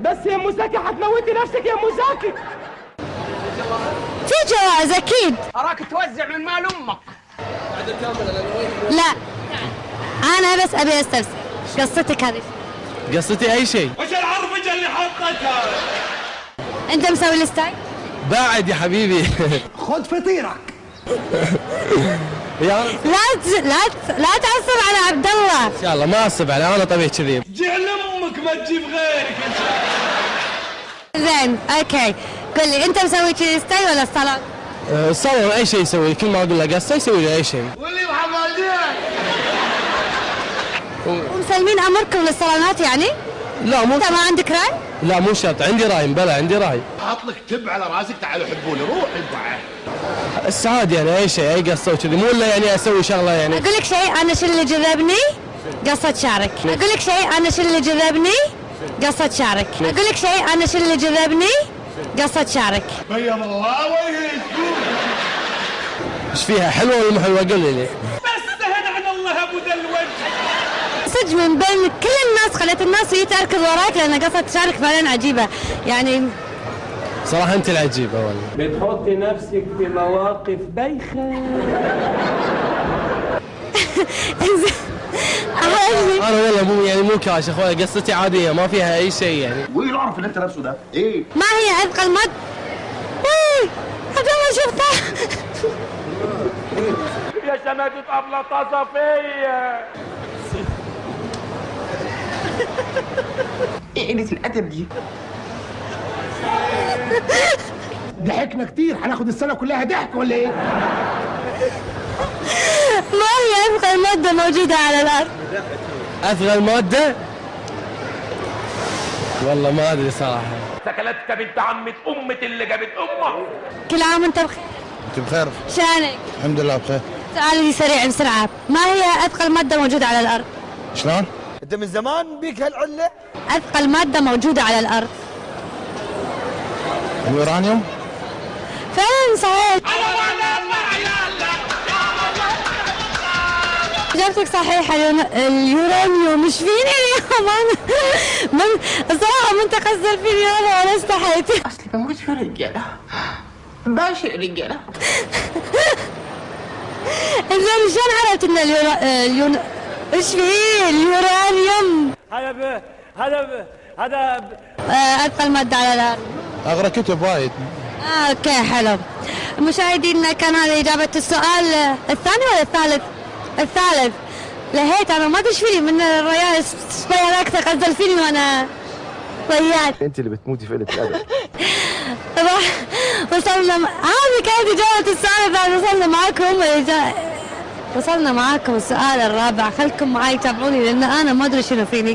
بس يا ام زكي هتموتي نفسك يا ام زكي. في جوائز اكيد. اراك توزع من مال امك. لا انا بس ابي استفسر قصتك هذه. قصتي اي شيء. وش العرفجه اللي حطتها؟ انت مسوي الستايل؟ بعد يا حبيبي. خذ فطيرك. يا لا تعصب على عبد الله. ان شاء الله ما اعصب عليه، انا طبيعي كذي. جعل امك ما تجيب غيرك. زين اوكي، قل لي انت مسوي كذي ستايل ولا الصالون؟ الصالون اي شيء يسوي، كل ما اقول له قصه يسوي لي اي شيء. واللي محمدين ومسلمين امركم للصالونات يعني؟ لا مو انت ما عندك راي؟ لا مو شرط، عندي راي، بلا عندي راي. حاط لك تب على راسك، تعالوا حبوني، روح انت. السعادة يعني اي شيء، اي قصه وكذي، مو الا يعني اسوي شغله يعني. اقول لك شيء، انا شو اللي جذبني؟ قصة شعرك. اقول لك شيء، انا شو اللي جذبني؟ قصة شعرك. اقول لك شيء، انا شو اللي جذبني؟ قصة شعرك. بيض الله وجهك. ايش فيها، حلوه ولا مو حلوه؟ قول لي. بس سهل على الله ابو ذا الوجه. صدق من بين كل الناس خليت الناس تركض وراك لان قصة شعرك فعلا عجيبة يعني. صراحه انت العجيبه والله. بتحطي نفسك في مواقف بايخه. انا والله مو كاش اخوي، قصتي عاديه ما فيها اي شيء يعني. وايه العرف اللي انت لابسه ده؟ ايه؟ ما هي اثقل مد؟ عبد الله شفتها. يا شماتة أبلة صفية. ايه قلة الادب دي؟ ضحكنا كتير، هناخد السنة كلها ضحك ولا ايه؟ ما هي اثقل مادة موجودة على الارض؟ اثقل ماده؟ والله ما ادري صراحه. سكلتك بنت عمة أمة اللي جابت أمك. كل عام وانت بخير. انت بخير؟ شانك؟ الحمد لله بخير. سؤالي سريع بسرعة، ما هي اثقل مادة موجودة على الارض؟ شلون؟ انت من زمان بيك هالعله؟ اثقل مادة موجودة على الارض. اليورانيوم؟ فعلا صحيح. اجابتك صحيحة، اليورانيوم. مش فيني اليوم انا الصراحة ما انت قصدت فيني انا ولا استحيت. اصلي بموت في الرجاله، بعشق الرجاله. زين شلون عرفت ان ايش فيه اليورانيوم؟ هذا اثقل مادة على الارض. اقرا كتب وايد. اوكي حلو. مشاهدينا كان هذا اجابة السؤال الثاني ولا الثالث؟ الثالث. لهيت انا ما ادري ايش فيني من الريال صبيان اكثر غزل فيني وانا ريال. انت اللي بتموتي في قلة الادب. وصلنا هذه كانت اجابة السؤال الثالث. وصلنا معاكم السؤال الرابع. خلكم معي تابعوني لان انا ما ادري شنو فيني.